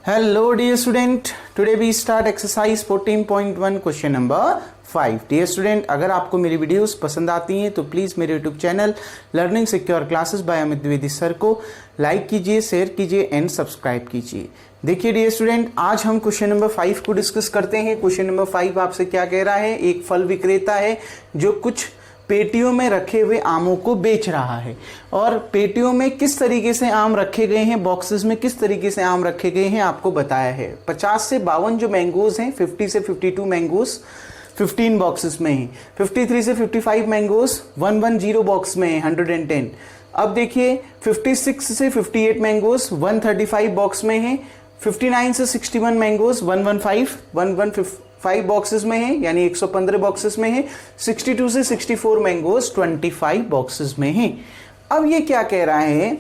Hello dear student, today we start exercise 14.1 question number 5. Dear student, अगर आपको मेरी videos पसंद आती हैं तो प्लीज़ मेरे YouTube channel learning secure classes bye Amit Dwivedi sir को लाइक कीजिए, शेयर कीजिए एंड सब्सक्राइब कीजिए। देखिए डियर स्टूडेंट, आज हम क्वेश्चन नंबर 5 को डिस्कस करते हैं। क्वेश्चन नंबर 5 आपसे क्या कह रहा है? एक फल विक्रेता है जो कुछ पेटियों में रखे हुए आमों को बेच रहा है और पेटियों में किस तरीके से आम रखे गए हैं, बॉक्सेस में किस तरीके से आम रखे गए हैं आपको बताया है। 50 से 52 जो मैंगोज हैं, 50 से 52 मैंगोज 15 बॉक्सेस में हैं, 53 से 55 मैंगोज 110 बॉक्स में है 110। अब देखिए 56 से 58 मैंगोज 135 बॉक्स में है, 59 से 61 मैंगोज 115 बॉक्सेस में है, यानी 115 बॉक्सेस में है। 62 से 64 मैंगोज 25 बॉक्सेस में है। अब ये क्या कह रहा है?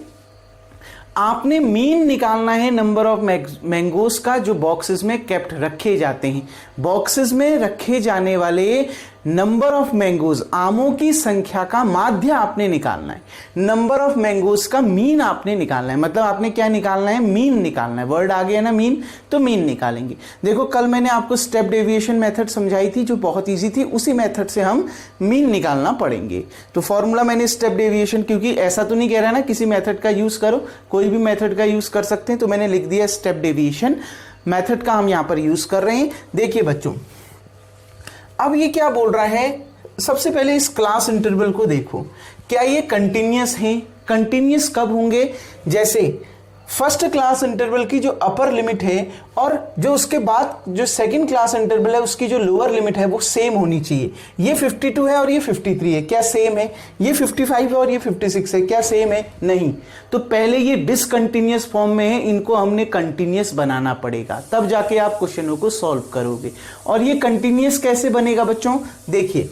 आपने मीन निकालना है नंबर ऑफ मैंगोज का जो बॉक्सेस में केप्ट रखे जाते हैं। बॉक्सेस में रखे जाने वाले नंबर ऑफ मैंगोज, आमों की संख्या का माध्य आपने निकालना है। नंबर ऑफ मैंगोज का मीन आपने निकालना है, मतलब आपने क्या निकालना है? मीन निकालना है। वर्ड आ गया ना मीन, तो मीन निकालेंगे। देखो कल मैंने आपको स्टेप डेविएशन मेथड समझाई थी जो बहुत इजी थी, उसी मेथड से हम मीन निकालना पड़ेंगे। तो फॉर्मूला मैंने स्टेप डेविएशन, क्योंकि ऐसा तो नहीं कह रहा ना किसी मेथड का यूज करो, कोई भी मेथड का यूज कर सकते हैं, तो मैंने लिख दिया स्टेप डेविएशन मेथड का हम यहां पर यूज कर रहे हैं। देखिए बच्चों, अब ये क्या बोल रहा है? सबसे पहले इस क्लास इंटरवल को देखो, क्या ये कंटिन्यूअस है? कंटिन्यूअस कब होंगे? जैसे फर्स्ट क्लास इंटरवल की जो अपर लिमिट है और जो उसके बाद जो सेकंड क्लास इंटरवल है उसकी जो लोअर लिमिट है वो सेम होनी चाहिए। ये 52 है और ये 53 है, क्या सेम है? ये 55 है और ये 56 है, क्या सेम है? नहीं। तो पहले ये डिसकंटिन्यूअस फॉर्म में है, इनको हमने कंटिन्यूअस बनाना पड़ेगा, तब जाके आप क्वेश्चनों को सॉल्व करोगे। और ये कंटिन्यूअस कैसे बनेगा बच्चों? देखिए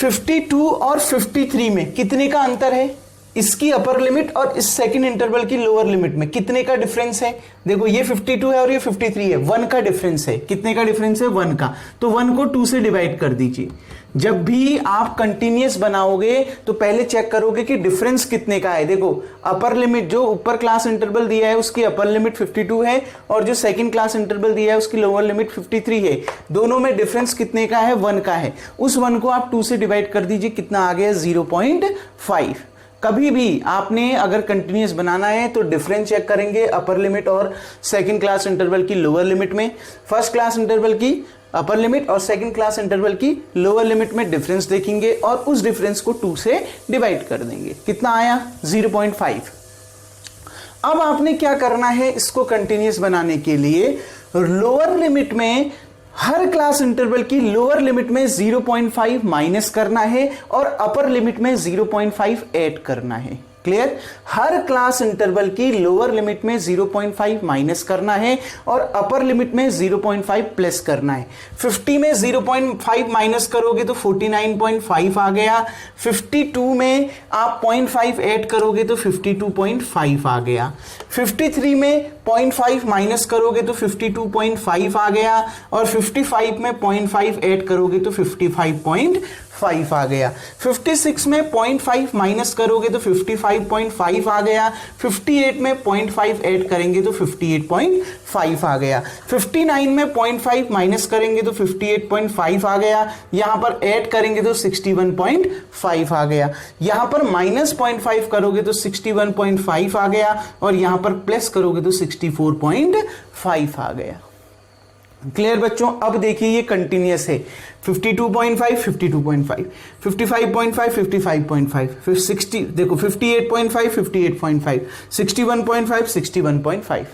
52 और 53 में कितने का अंतर है? इसकी अपर लिमिट और इस सेकंड इंटरवल की लोअर लिमिट में कितने का डिफरेंस है? देखो ये 52 है और ये 53 है, 1 का डिफरेंस है। कितने का डिफरेंस है? 1 का। तो 1 को 2 से डिवाइड कर दीजिए। जब भी आप कंटिन्यूअस बनाओगे तो पहले चेक करोगे कि डिफरेंस कितने का है। देखो अपर लिमिट जो ऊपर क्लास इंटरवल दिया है उसकी अपर लिमिट 52 है और जो सेकंड क्लास इंटरवल दिया है उसकी लोअर लिमिट 53 है। दोनों में डिफरेंस कितने का है? 1 का है। उस 1 को आप 2 से डिवाइड कर दीजिए, कितना आ गया? 0.5। कभी भी आपने अगर कंटिन्यूअस बनाना है तो डिफरेंस चेक करेंगे अपर लिमिट और सेकंड क्लास इंटरवल की लोअर लिमिट में। फर्स्ट क्लास इंटरवल की अपर लिमिट और सेकंड क्लास इंटरवल की लोअर लिमिट में डिफरेंस देखेंगे और उस डिफरेंस को 2 से डिवाइड कर देंगे। कितना आया? 0.5। अब आपने क्या करना है? इसको कंटिन्यूअस बनाने के लिए लोअर लिमिट में हर क्लास इंटरवल की लोअर लिमिट में 0.5 माइनस करना है और अपर लिमिट में 0.5 ऐड करना है। क्लियर? हर क्लास इंटरवल की लोअर लिमिट में 0.5 माइनस करना है और अपर लिमिट में 0.5 प्लस करना है। 50 में 0.5 माइनस करोगे तो 49.5 आ गया। 52 में आप 0.5 ऐड करोगे तो 52.5 आ गया। 53 में 0.5 माइनस करोगे तो 52.5 आ गया और 55 में 0.5 ऐड करोगे तो 55.5 आ गया। 56 में 0.5 माइनस करोगे तो 55.5 आ गया। 58 में 0.5 ऐड करेंगे तो 58.5 आ गया। 59 में 0.5 माइनस करेंगे तो 58.5 आ गया। यहां पर ऐड करेंगे तो 61.5 आ गया। यहां पर माइनस 0.5 करोगे तो 61.5 आ गया और यहां पर प्लस करोगे तो 64.5 आ गया। क्लियर बच्चों? अब देखिए ये कंटिन्यूअस है। 52.5 52.5, 55.5 55.5, फिर 60, देखो 58.5 58.5, 61.5 61.5।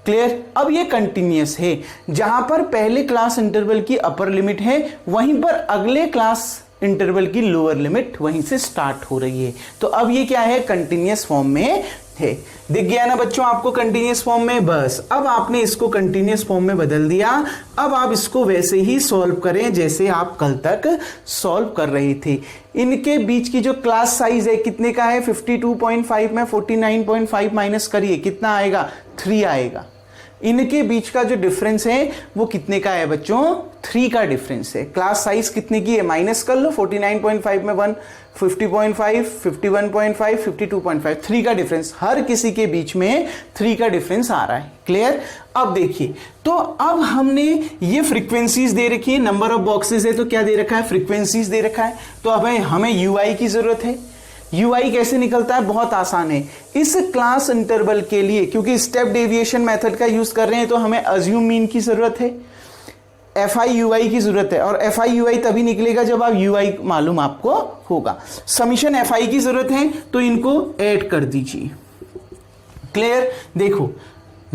क्लियर? अब ये कंटिन्यूअस है। जहां पर पहले क्लास इंटरवल की अपर लिमिट है वहीं पर अगले क्लास इंटरवल की लोअर लिमिट वहीं से स्टार्ट हो रही है। तो अब ये क्या है? कंटिन्यूअस फॉर्म में है। दिख गया ना बच्चों आपको कंटिन्यूअस फॉर्म में? बस अब आपने इसको कंटिन्यूअस फॉर्म में बदल दिया। अब आप इसको वैसे ही सॉल्व करें जैसे आप कल तक सॉल्व कर रहे थे। इनके बीच की जो क्लास साइज है कितने का है? 52.5 में 49.5 माइनस करिए, कितना आएगा? 3 आएगा। इनके बीच का जो डिफरेंस है वो कितने का है बच्चों, 3 का डिफरेंस है। क्लास साइज कितने की है माइनस कर लो, 49.5 में 1, 50.5, 51.5, 52.5, 3 का डिफरेंस, हर किसी के बीच में 3 का डिफरेंस आ रहा है। क्लियर। अब देखिए, तो अब हमने ये फ्रीक्वेंसीज दे रखी है, नंबर ऑफ बॉक्सेस है तो क्या दे रखा है, फ्रीक्वेंसीज दे रखा है। तो अब हमें यूआई की जरूरत है। यूआई कैसे निकलता है, बहुत आसान है। इस क्लास इंटरवल के लिए, क्योंकि स्टेप डेविएशन मेथड का यूज कर रहे हैं, तो हमें अज्यूम मीन की जरूरत है, एफ आई यूआई की जरूरत है। और एफ आई यूआई तभी निकलेगा जब आप यूआई मालूम आपको होगा। समीशन एफ आई की जरूरत है, तो इनको ऐड कर दीजिए। क्लियर। देखो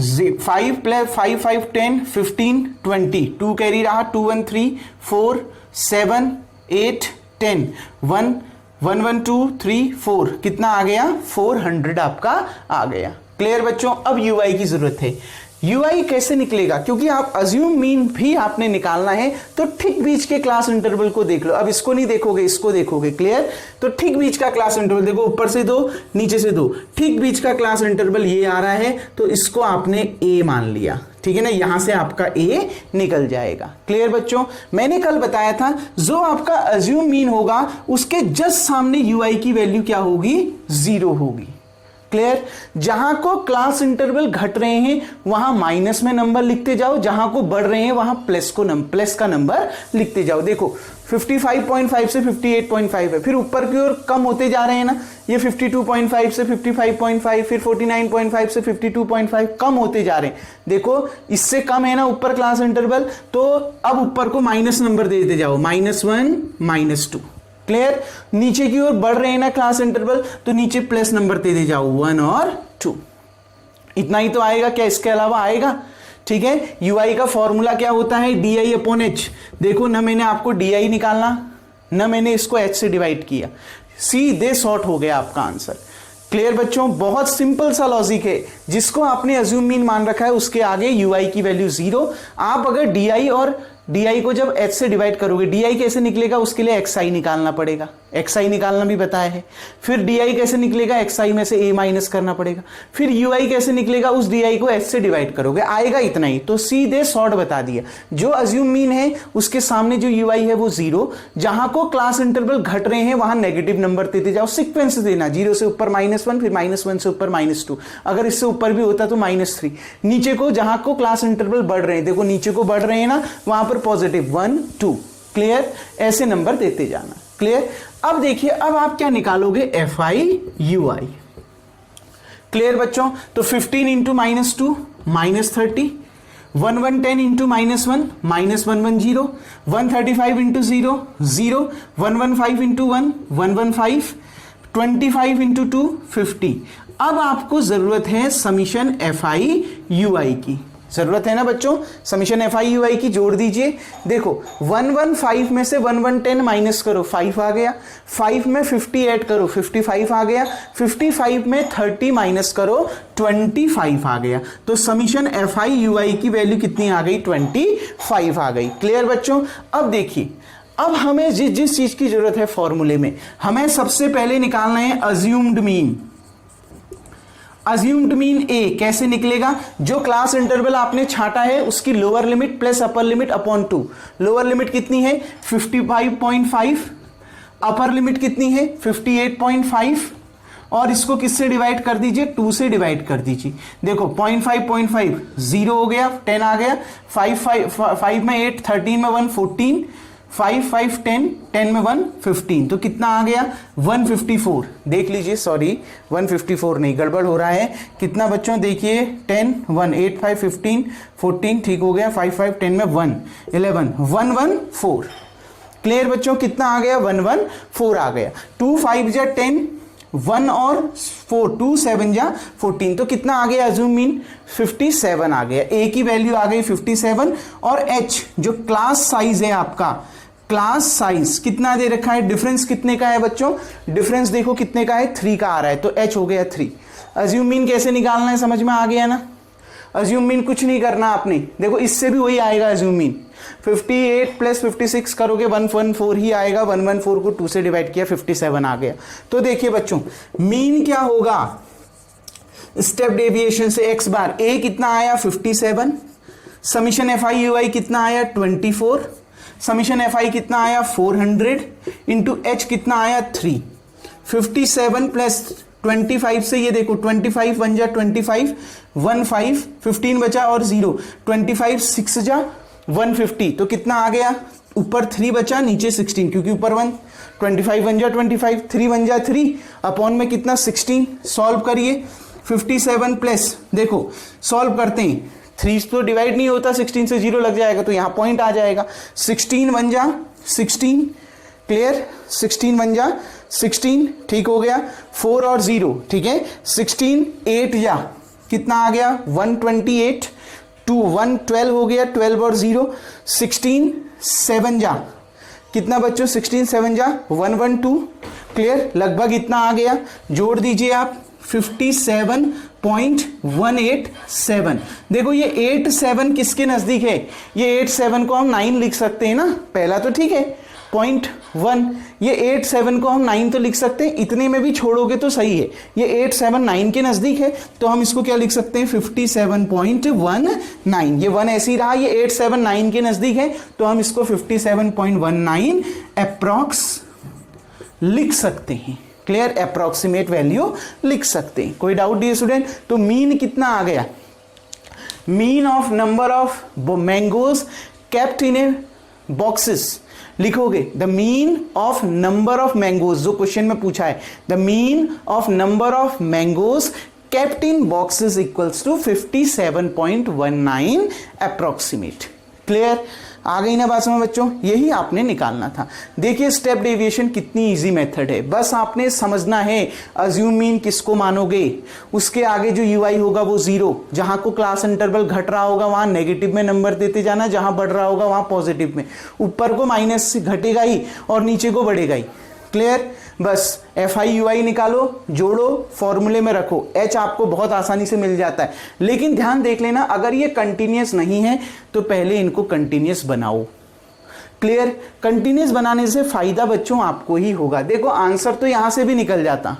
5 + 5 5 10 15 20, 2 कैरी रहा, 2 1 3 4 7 8 10, 1 1 1 2 3 4, कितना आ गया, 400 आपका आ गया। क्लियर बच्चों। अब यूआई की जरूरत है। यूआई कैसे निकलेगा, क्योंकि आप अज्यूम मीन भी आपने निकालना है, तो ठीक बीच के क्लास इंटरवल को देख लो। अब इसको नहीं देखोगे, इसको देखोगे। क्लियर। तो ठीक बीच का क्लास इंटरवल देखो, ऊपर से 2 नीचे से 2, ठीक बीच का क्लास इंटरवल ये आ रहा है, तो इसको आपने ए मान लिया। ठीक है ना, यहां से आपका ए निकल जाएगा। क्लियर बच्चों। मैंने कल बताया था जो आपका अज्यूम मीन होगा उसके जस्ट सामने यूआई की वैल्यू क्या होगी, 0 होगी। क्लियर। जहां को क्लास इंटरवल घट रहे हैं वहां माइनस में नंबर लिखते जाओ, जहां को बढ़ रहे हैं वहां प्लस का नंबर लिखते जाओ। देखो 55.5 से 58.5 है, फिर ऊपर की ओर कम होते जा रहे हैं ना, ये 52.5 से 55.5, फिर 49.5 से 52.5 कम होते जा रहे हैं। देखो इससे कम है ना ऊपर क्लास इंटरवल, तो अब ऊपर को माइनस नंबर देते जाओ, -1 -2। क्लियर। नीचे की ओर बढ़ रहे हैं ना क्लास इंटरवल, तो नीचे प्लस नंबर दे जाओ, 1 और 2। इतना ही तो आएगा, क्या इसके अलावा आएगा। ठीक है। यूआई का फॉर्मूला क्या होता है, DI/H। देखो ना, मैंने आपको DI निकालना, ना मैंने इसको H से डिवाइड किया, सीधे शॉर्ट हो गया आपका आंसर। क्लियर बच्चों। बहुत सिंपल सा लॉजिक है। जिसको आपने अज्यूम मीन मान रखा है उसके आगे यूआई की वैल्यू 0। आप अगर DI और DI को जब H से डिवाइड करोगे, DI कैसे निकलेगा, उसके लिए XI निकालना पड़ेगा, XI निकालना भी बताया है। फिर DI कैसे निकलेगा, XI में से A माइनस करना पड़ेगा। फिर UI कैसे निकलेगा, उस DI को H से डिवाइड करोगे, आएगा इतना ही। तो सीधे शॉर्ट बता दिया। जो अज्यूम मीन है उसके सामने जो UI है वो 0, जहां को क्लास इंटरवल घट रहे हैं वहां नेगेटिव नंबर देते जाओ, सीक्वेंस देना, 0 से ऊपर -1, फिर -1 से ऊपर -2, अगर इससे ऊपर भी होता तो -3। नीचे को जहां को क्लास इंटरवल बढ़ रहे हैं, देखो नीचे को बढ़ रहे हैं ना, वहां पर पॉजिटिव 1 2। क्लियर। ऐसे नंबर देते जाना। क्लियर। अब देखिए, अब आप क्या निकालोगे, FI UI। क्लियर बच्चों। तो 15 into -2 -30, 1110 into -1 -110, 135 into 0 0, 115 into 1 115, 25 into 2 50। अब आपको जरूरत है समीशन FI UI की, जरूरत है ना बच्चों, समीशन FI UI की जोड़ दीजिए। देखो 115 में से 1110 माइनस करो, 5 आ गया। 5 में 50 ऐड करो, 55 आ गया। 55 में 30 माइनस करो, 25 आ गया। तो समीशन FI UI की वैल्यू कितनी आ गई, 25 आ गई। क्लियर बच्चों। अब देखिए, अब हमें जिस चीज की जरूरत है फॉर्मूले में, हमें सबसे पहले निकालना है assumed mean. Assumed mean A कैसे निकलेगा, जो क्लास इंटरवल आपने छांटा है उसकी lower limit plus upper limit upon 2। Lower limit कितनी है, 55.5, अपर लिमिट कितनी है, 58.5, और इसको किससे डिवाइड कर दीजिए, 2 से डिवाइड कर दीजिए। देखो 0.5 0 हो गया, 10 आ गया। 5 में 8, 13 में 1 14, 5 5 10, 10 में 1 15, तो कितना आ गया, 154। देख लीजिए, सॉरी 154 नहीं, गड़बड़ हो रहा है। कितना बच्चों, देखिए 10 1 8 5 15 14, ठीक हो गया। 5 5 10 में 1 11, 114। क्लियर बच्चों। कितना आ गया, 114 आ गया। 2 5 जा 10, 1 और 4, 2 7 जा 14, तो कितना आ गया अज्यूम मीन, 57 आ गया। A की वैल्यू आ गई 57, और H जो क्लास साइज है आपका, क्लास साइज कितना दे रखा है, डिफरेंस कितने का है बच्चों, डिफरेंस देखो कितने का है, 3 का आ रहा है, तो H हो गया 3। अज्यूम मीन कैसे निकालना है, समझ में आ गया ना। अज्यूम मीन कुछ नहीं करना आपने, देखो इससे भी वही आएगा अज्यूम मीन। 58 प्लस 56 करोगे 114 ही आएगा। 114 को 2 से डिवाइड किया, 57 आ गया। तो देखिए बच्चों, मीन क्या होगा, स्टेप डेविएशन से x बार a कितना आया 57, summation F I U I कितना आया 24, समीशन एफ आई कितना आया 400 इंटू एच कितना आया 3, 57 प्लस 25 से ये देखो 25 वन जा 25, 15 15 बचा और 0, 25 6 जा 150, तो कितना आ गया, ऊपर 3 बचा नीचे 16 क्योंकि ऊपर 1, 25 वन जा 25, 3 वन जा 3 अपॉन में कितना 16, सॉल्व करिए 57 प्लस देखो सॉल्व करते हैं 3 तो डिवाइड नहीं होता 16 से 0 लग जाएगा तो यहां पॉइंट आ जाएगा, 16 वन जा 16 क्लियर, 16 वन जा 16 ठीक हो गया, 4 और 0 ठीक है, 16 8 जा कितना आ गया 128, 2 112 हो गया, 12 और 0, 16 7 जा कितना बच्चों 16 7 जा 112 क्लियर, लगभग इतना आ गया, जोड़ दीजिए आप 57.187। देखो ये 87 किसके नजदीक है, ये 87 को हम 9 लिख सकते हैं ना, पहला तो ठीक है 0.1, ये 87 को हम 9 तो लिख सकते हैं, इतने में भी छोड़ोगे तो सही है, ये 87 9 के नजदीक है तो हम इसको क्या लिख सकते हैं 57.19, ये 1 ऐसे ही रहा, ये 87 9 के नजदीक है तो हम इसको 57.19 अप्रॉक्स लिख सकते हैं, क्लियर, अप्रोक्सीमेट वैल्यू लिख सकते हैं। कोई डाउट डियर स्टूडेंट, तो मीन कितना आ गया, mean of number of mangoes kept in a boxes लिखोगे, the mean of number of mangoes जो क्वेश्चन में पूछा है, the mean of number of mangoes kept in boxes equals to 57.19 approximate, clear, आ गई ना बात समझ बच्चों, यही आपने निकालना था। देखिए स्टेप डेविएशन कितनी इजी मेथड है, बस आपने समझना है अज्यूम मीन किसको मानोगे, उसके आगे जो यूआई होगा वो 0, जहां को क्लास इंटरवल घट रहा होगा वहां नेगेटिव में नंबर देते जाना, जहां बढ़ रहा होगा वहां पॉजिटिव में, ऊपर को माइनस से घटेगा ही और नीचे को बढ़ेगा ही, क्लियर, बस एफ आई यू आई निकालो, जोड़ो, फॉर्मूले में रखो, एच आपको बहुत आसानी से मिल जाता है, लेकिन ध्यान देख लेना अगर ये कंटिन्यूअस नहीं है तो पहले इनको कंटिन्यूअस बनाओ, क्लियर, कंटिन्यूअस बनाने से फायदा बच्चों आपको ही होगा। देखो आंसर तो यहां से भी निकल जाता,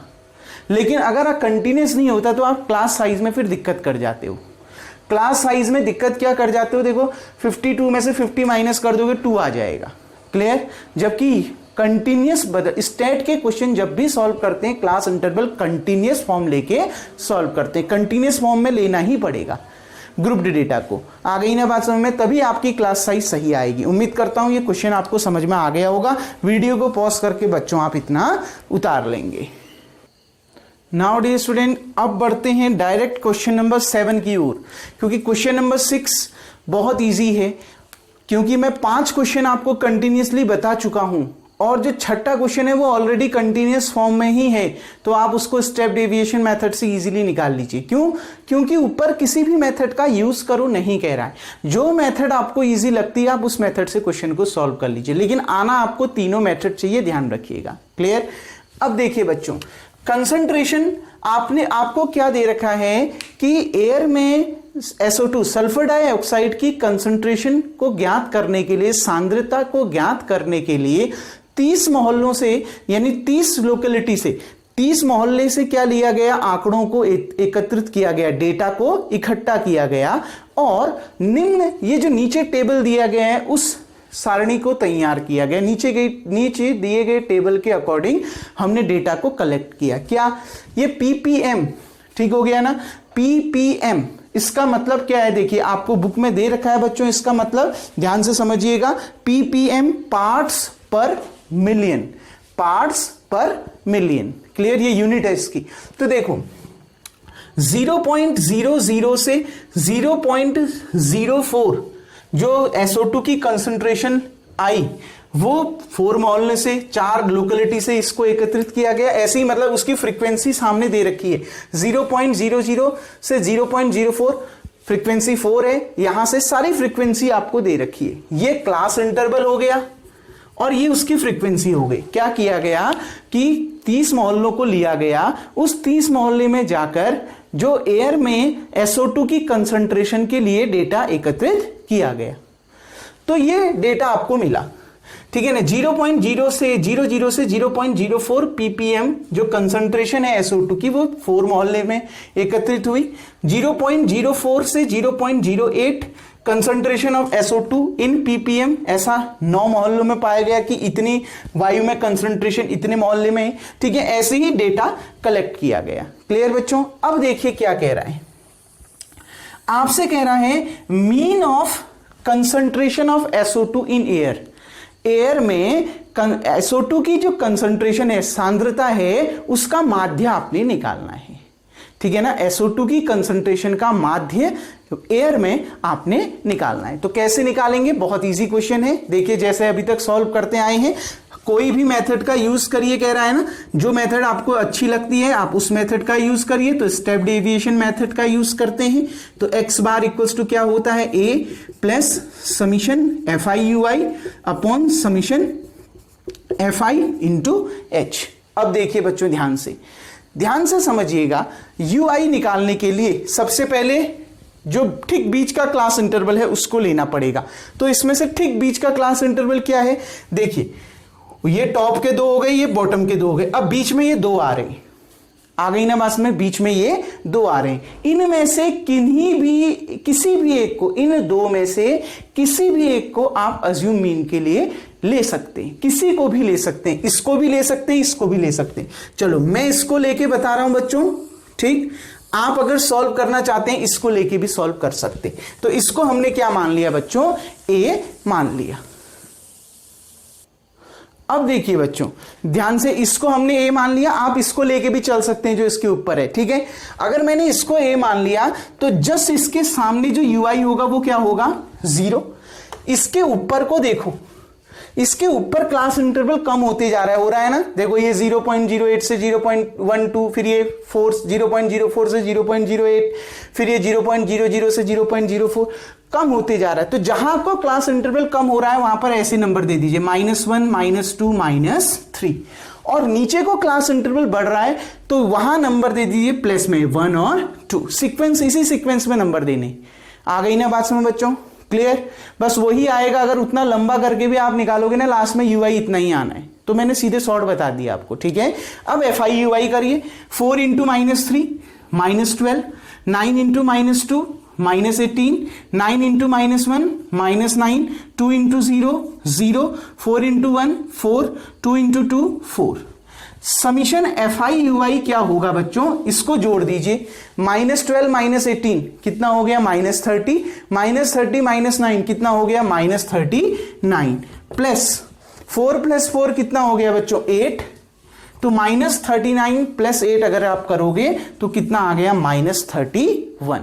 लेकिन अगर कंटिन्यूअस नहीं होता तो आप क्लास साइज में फिर दिक्कत कर जाते हो, क्लास साइज में दिक्कत क्या कर जाते हो, देखो 52 में से 50 माइनस कर दोगे 2 आ जाएगा, क्लियर, जबकि कंटिन्यूअस स्टेट के क्वेश्चन जब भी सॉल्व करते हैं क्लास इंटरवल कंटिन्यूअस फॉर्म लेके सॉल्व करते हैं, कंटिन्यूअस फॉर्म में लेना ही पड़ेगा ग्रुप डी डेटा को। आ गई ना बात समझ में, तभी आपकी क्लास साइज सही आएगी। उम्मीद करता हूं ये क्वेश्चन आपको समझ में आ गया होगा, वीडियो को पॉज करके बच्चों आप इतना उतार लेंगे। नाउ डियर स्टूडेंट अब बढ़ते हैं डायरेक्ट क्वेश्चन नंबर 7 की ओर, क्योंकि क्वेश्चन नंबर 6 बहुत ईजी है, क्योंकि मैं 5 क्वेश्चन आपको कंटिन्यूसली बता चुका हूं और जो छठा क्वेश्चन है वो ऑलरेडी कंटिन्यूअस फॉर्म में ही है, तो आप उसको स्टेप डेविएशन मेथड से इजीली निकाल लीजिए। क्यों? क्योंकि ऊपर किसी भी मेथड का यूज करो नहीं कह रहा है, जो मेथड आपको इजी लगती है आप उस मेथड से क्वेश्चन को सॉल्व कर लीजिए, लेकिन आना आपको तीनों मेथड चाहिए, ध्यान रखिएगा, क्लियर। अब देखिए बच्चों कंसंट्रेशन आपको क्या दे रखा है कि एयर में SO2 सल्फर डाइऑक्साइड की कंसंट्रेशन को ज्ञात करने के लिए, सांद्रता को ज्ञात करने के लिए 30 मोहल्लों से यानी 30 लोकेलिटी से 30 मोहल्ले से क्या लिया गया, आंकड़ों को एकत्रित किया गया, डेटा को इकट्ठा किया गया और निम्न ये जो नीचे टेबल दिया गया है उस सारणी को तैयार किया गया, नीचे दिए गए टेबल के अकॉर्डिंग हमने डेटा को कलेक्ट किया। क्या ये PPM ठीक हो गया ना, PPM इसका मतलब क्या है, देखिए आपको बुक में दे रखा है बच्चों, इसका मतलब ध्यान से समझिएगा, PPM पार्ट्स पर मिलियन, पार्ट्स पर मिलियन, क्लियर, ये यूनिट है इसकी। तो देखो 0.00 से 0.04 जो SO2 की कंसंट्रेशन आई वो 4 मोहल्ले से 4 लोकेलिटी से इसको एकत्रित किया गया, ऐसे ही मतलब उसकी फ्रीक्वेंसी सामने दे रखी है, 0.00 से 0.04 फ्रीक्वेंसी 4 है, यहां से सारी फ्रीक्वेंसी आपको दे रखी है, ये क्लास इंटरवल हो गया और ये उसकी फ्रीक्वेंसी हो गई। क्या किया गया कि 30 मोहल्लों को लिया गया, उस 30 मोहल्ले में जाकर जो एयर में SO2 की कंसंट्रेशन के लिए डेटा एकत्रित किया गया, तो ये डेटा आपको मिला। ठीक है ना। 0.0 से 0.04 ppm जो कंसंट्रेशन है SO2 की वो 4 मोहल्ले में एकत्रित हुई। 0.04 से 0.08 concentration of SO2 in ppm, ऐसा 9 मोहल्लों में पाया गया कि इतनी वायु में कंसंट्रेशन इतने मोहल्ले में। ठीक है, ऐसे ही डेटा कलेक्ट किया गया। क्लियर बच्चों। अब देखिए क्या कह रहा है, आपसे कह रहा है mean of concentration of SO2 in air. Air में SO2 की जो कंसंट्रेशन है, सांद्रता है, उसका माध्य आपने निकालना है। ठीक है ना, SO2 की कंसंट्रेशन का माध्य एयर में आपने निकालना है। तो कैसे निकालेंगे, बहुत इजी क्वेश्चन है। देखिए जैसे अभी तक सॉल्व करते आए हैं, कोई भी मेथड का यूज करिए कह रहा है ना, जो मेथड आपको अच्छी लगती है आप उस मेथड का यूज करिए। तो स्टेप डेविएशन मेथड का यूज करते हैं। तो x बार इक्वल्स टू क्या होता है, a plus summation FI/UI upon summation FI into H। अब देखिए बच्चों ध्यान से समझिएगा, UI निकालने के लिए सबसे पहले जो ठीक बीच का क्लास इंटरवल है उसको लेना पड़ेगा। तो इसमें से ठीक बीच का क्लास इंटरवल क्या है, देखिए ये टॉप के 2 हो गए, ये बॉटम के 2 हो गए। अब बीच में ये 2 आ रहे हैं, आ गई ना बात में, बीच में ये 2 आ रहे हैं। इनमें से किसी भी एक को, इन 2 में से किसी भी एक को आप अज्यूम मीन के लिए ले सकते हैं, किसी को भी ले सकते हैं, इसको भी ले सकते हैं, इसको भी ले सकते हैं। चलो मैं इसको लेके बता रहा हूं बच्चों, ठीक। आप अगर सॉल्व करना चाहते हैं इसको लेके भी सॉल्व कर सकते। तो इसको हमने क्या मान लिया बच्चों, A मान लिया। अब देखिए बच्चों ध्यान से, इसको हमने A मान लिया, आप इसको लेके भी चल सकते हैं जो इसके ऊपर है। ठीक है, अगर मैंने इसको A मान लिया तो जस्ट इसके सामने जो UI होगा वो क्या होगा, 0। इसके ऊपर को देखो, इसके ऊपर क्लास इंटरवल कम होते जा रहा है, हो रहा है ना। देखो ये 0.08 से 0.12, फिर ये 0.04 से 0.08, फिर ये 0.00 से 0.04 कम होते जा रहा है। तो जहां आपको क्लास इंटरवल कम हो रहा है वहां पर ऐसे नंबर दे दीजिए -1, -2, -3। और नीचे को क्लास इंटरवल बढ़ रहा है तो वहां नंबर दे दीजिए प्लस में 1 और 2। सीक्वेंस, इसी सीक्वेंस में नंबर देने। आ गई ना बात समझ बच्चों, क्लियर। बस वही आएगा, अगर उतना लंबा करके भी आप निकालोगे ना लास्ट में UI इतना ही आना है। तो मैंने सीधे शॉर्ट बता दिया आपको। ठीक है, अब FI/UI करिए। 4 into -3 -12, 9 into -2 -18, 9 into -1 -9, 2 into 0 0, 4 into 1 4, 2 into 2 4। Summation FI/UI क्या होगा बच्चों, इसको जोड़ दीजिए। -12 -18 कितना हो गया, -30, -30 -9 कितना हो गया, -39, प्लस 4 + 4 कितना हो गया बच्चों, 8। तो -39 + 8 अगर आप करोगे तो कितना आ गया, -31।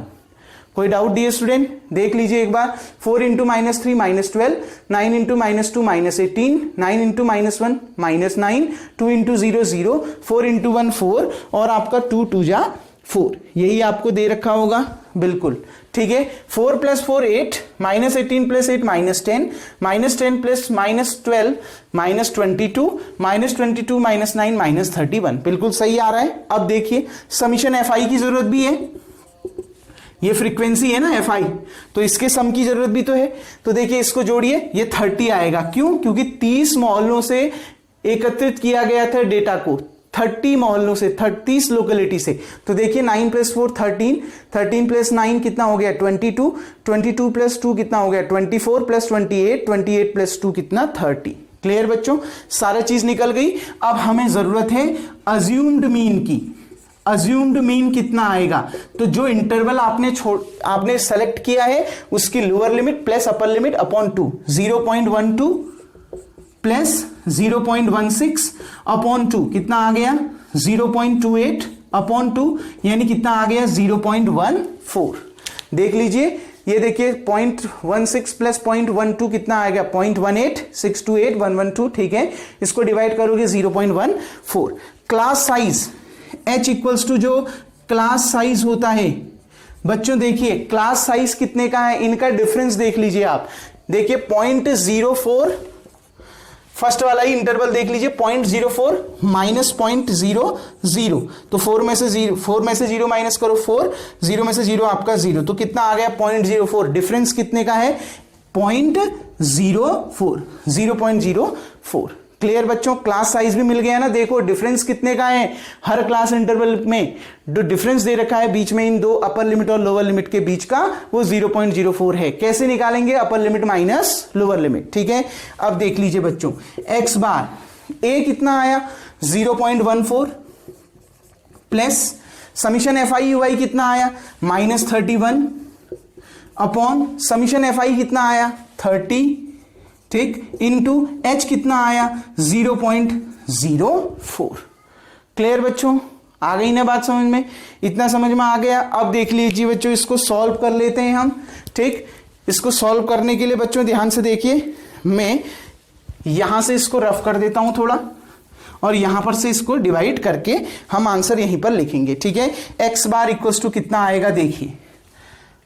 कोई डाउट डियर स्टूडेंट, देख लीजिए एक बार। 4 into -3 -12, 9 into -2 -18, 9 into -1 -9, 2 into 0 0, 4 into 1 4 और आपका 2 2 जा 4। यही आपको दे रखा होगा, बिल्कुल ठीक है। 4 + 4 8, -18 + 8 -10, -10 + -12 -22, -22 -9 -31, बिल्कुल सही आ रहा है। अब देखिए समीशन FI की जरूरत भी है, ये फ्रीक्वेंसी है ना FI, तो इसके सम की जरूरत भी तो है। तो देखिए इसको जोड़िए, ये 30 आएगा। क्यों, क्योंकि 30 मोहल्लों से एकत्रित किया गया था डेटा को, 30 मोहल्लों से, 30 लोकेलिटी से। तो देखिए 9 + 4 13, 13 + 9 कितना हो गया, 22, 22 + 2 कितना हो गया, 24 + 28, 28 + 2 कितना, 30। क्लियर बच्चों, सारा चीज निकल गई। अब हमें जरूरत है अज्यूम्ड मीन की। अज्यूम्ड मीन कितना आएगा, तो जो इंटरवल आपने सेलेक्ट किया है उसकी lower limit plus upper limit upon 2, 0.12 plus 0.16 upon 2 कितना आ गया, 0.28 अपॉन 2, यानी कितना आ गया, 0.14। देख लीजिए, ये देखिए 0.16 प्लस 0.12 कितना आएगा, 0.18, 628 112। ठीक है, इसको डिवाइड करोगे 0.14। Class size H equals to जो क्लास साइज होता है बच्चों, देखिए क्लास साइज कितने का है, इनका डिफरेंस देख लीजिए आप। देखिए 0.04, फर्स्ट वाला ही इंटरवल देख लीजिए, 0.04 माइनस 0.00, तो 4 में से 0 माइनस करो 4, 0 में से 0 आपका 0, तो कितना आ गया 0.04। डिफरेंस कितने का है, 0.04। क्लियर बच्चों, क्लास साइज भी मिल गया ना। देखो डिफरेंस कितने का है हर क्लास इंटरवल में, जो डिफरेंस दे रखा है बीच में इन दो अपर लिमिट और लोअर लिमिट के बीच का, वो 0.04 है। कैसे निकालेंगे? Upper limit minus lower limit. ठीक है, अब देख लीजिए बच्चों, एक्स बार ए कितना आया 0.14 plus summation F I U I कितना आया -31 अपॉन समीशन एफ आई कितना आया 30, ठीक, इनटू एच कितना आया 0.04। क्लियर बच्चों, आ गई ना बात समझ में? इतना समझ में आ गया। अब देख लीजिए बच्चों, इसको सॉल्व कर लेते हैं हम। ठीक, इसको सॉल्व करने के लिए बच्चों ध्यान से देखिए, मैं यहां से इसको रफ कर देता हूं थोड़ा, और यहां पर से इसको डिवाइड करके हम आंसर यहीं पर लिखेंगे। ठीक है, एक्स बार इक्वल टू कितना आएगा देखिए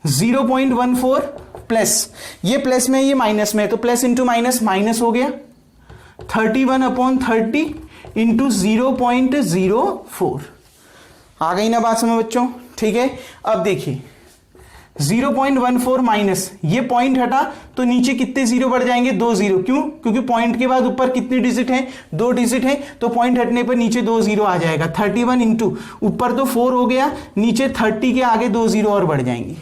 0.14 प्लस, ये प्लस में ये माइनस में है तो प्लस इंटू माइनस माइनस हो गया 31/30 इंटू 0.04। आ गई ना बात समझ बच्चों? ठीक है, अब देखिए 0.14 माइनस ये पॉइंट हटा तो नीचे कितने जीरो बढ़ जाएंगे? 2 जीरो। क्यों? क्योंकि पॉइंट के बाद ऊपर कितनी डिजिट है? 2 डिजिट है, तो पॉइंट हटने पर नीचे 2 जीरो आ जाएगा। 31 इंटू ऊपर तो 4 हो गया, नीचे 30 के आगे 2 जीरो और बढ़ जाएंगे।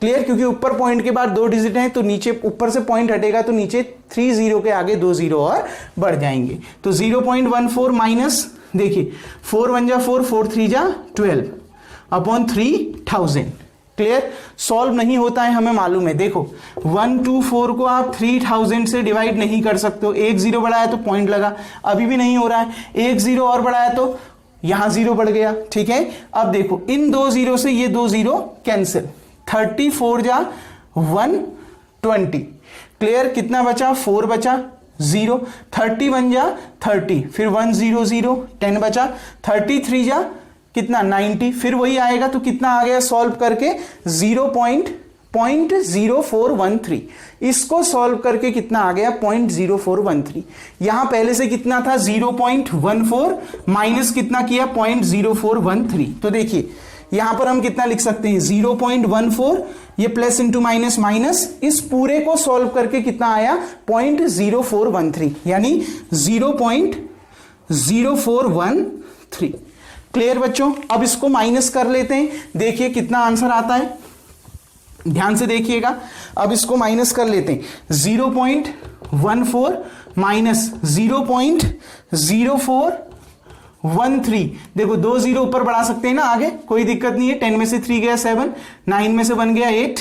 क्लियर? क्योंकि ऊपर पॉइंट के बाद 2 डिजिट है तो नीचे ऊपर से पॉइंट हटेगा तो नीचे 3 जीरो के आगे 2 जीरो और बढ़ जाएंगे। तो 0.14 माइनस, देखिए 4 1 जा 4, 4 3 जा 12 अपॉन 3000। क्लियर? सॉल्व नहीं होता है हमें मालूम है। देखो 124 को आप 3000 से डिवाइड नहीं कर सकते हो। एक जीरो बढ़ाया तो पॉइंट लगा, अभी भी नहीं हो रहा है। एक जीरो और बढ़ाया तो यहां जीरो बढ़ गया। ठीक है, अब देखो इन 2 जीरो से ये 2 जीरो कैंसिल, 34 जा 120। क्लियर? कितना बचा? 4 बचा, 0, 31 जा 30, फिर 1 0 0 10 बचा, 33 जा कितना 90, फिर वही आएगा तो कितना आ गया सॉल्व करके 0.0413। इसको सॉल्व करके कितना आ गया 0.0413। यहां पहले से कितना था 0.14 माइनस कितना किया 0.0413। तो देखिए यहां पर हम कितना लिख सकते हैं 0.14, ये प्लस इंटू माइनस माइनस, इस पूरे को सॉल्व करके कितना आया 0.0413, यानी 0.0413। क्लियर बच्चों? अब इसको माइनस कर लेते हैं, देखिए कितना आंसर आता है, ध्यान से देखिएगा। अब इसको माइनस कर लेते हैं, 0.14 माइनस 0.0413। देखो 2 जीरो ऊपर बढ़ा सकते हैं ना आगे, कोई दिक्कत नहीं है। 10 में से 3 गया 7, 9 में से 1 गया 8,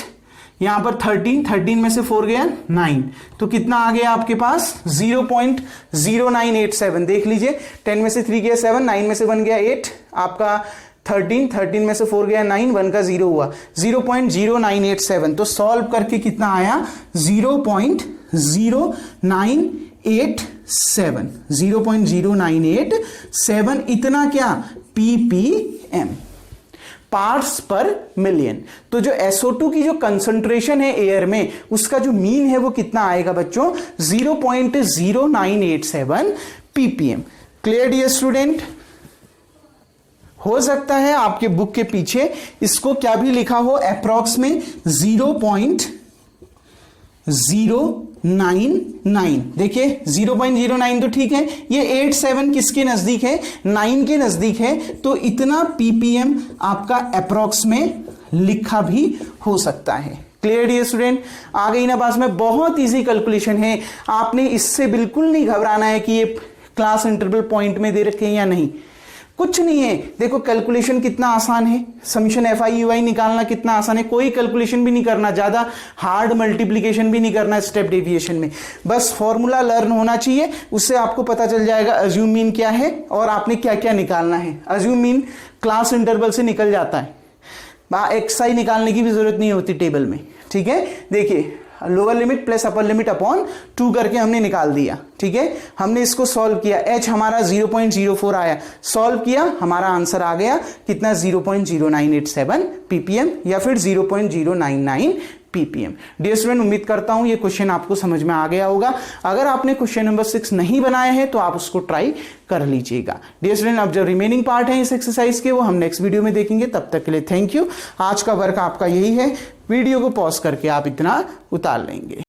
यहां पर 13 में से 4 गया 9, तो कितना आ गया आपके पास 0.0987। देख लीजिए 10 में से 3 गया 7, 9 में से 1 गया 8, आपका 13 में से 4 गया 9, 1 का 0 हुआ, 0.0987। तो सॉल्व करके कितना आया 0.0987। इतना क्या ppm, पार्ट्स पर मिलियन। तो जो SO2 की जो कंसंट्रेशन है एयर में, उसका जो मीन है वो कितना आएगा बच्चों 0.0987 ppm। Clear dear student? हो सकता है आपके बुक के पीछे इसको क्या भी लिखा हो, अप्रॉक्स में 0.099। देखिए 0.09 तो ठीक है, ये 87 किसके नजदीक है 9 के नजदीक है, तो इतना ppm आपका अप्रॉक्स में लिखा भी हो सकता है। Clear dear student? आ गई ना बात में? बहुत इजी कैलकुलेशन है, आपने इससे बिल्कुल नहीं घबराना है कि ये क्लास इंटरवल पॉइंट में दे रखे हैं या नहीं, कुछ नहीं है। देखो कैलकुलेशन कितना आसान है, समीशन एफ आई यू आई निकालना कितना आसान है, कोई कैलकुलेशन भी नहीं करना, ज्यादा हार्ड मल्टीप्लिकेशन भी नहीं करना स्टेप डेविएशन में, बस फॉर्मूला लर्न होना चाहिए, उससे आपको पता चल जाएगा अज्यूम मीन क्या है और आपने क्या क्या निकालना है। अज्यूम मीन क्लास इंटरवल से निकल जाता है, एक्सआई निकालने की भी जरूरत नहीं होती टेबल में। ठीक है, देखिए lower limit plus upper limit upon 2 करके हमने निकाल दिया। ठीक है, हमने इसको सॉल्व किया, एच हमारा 0.04 आया, सॉल्व किया, हमारा आंसर आ गया कितना 0.0987 ppm या फिर 0.099 ppm। डियर स्टूडेंट, उम्मीद करता हूं ये क्वेश्चन आपको समझ में आ गया होगा। अगर आपने क्वेश्चन नंबर 6 नहीं बनाया है तो आप उसको ट्राई कर लीजिएगा। डियर स्टूडेंट, अब जो रिमेनिंग पार्ट है इस एक्सरसाइज के वो हम नेक्स्ट वीडियो में देखेंगे। तब तक के लिए थैंक यू। आज का वर्क आपका यही है, वीडियो को पॉज करके आप इतना उतार लेंगे।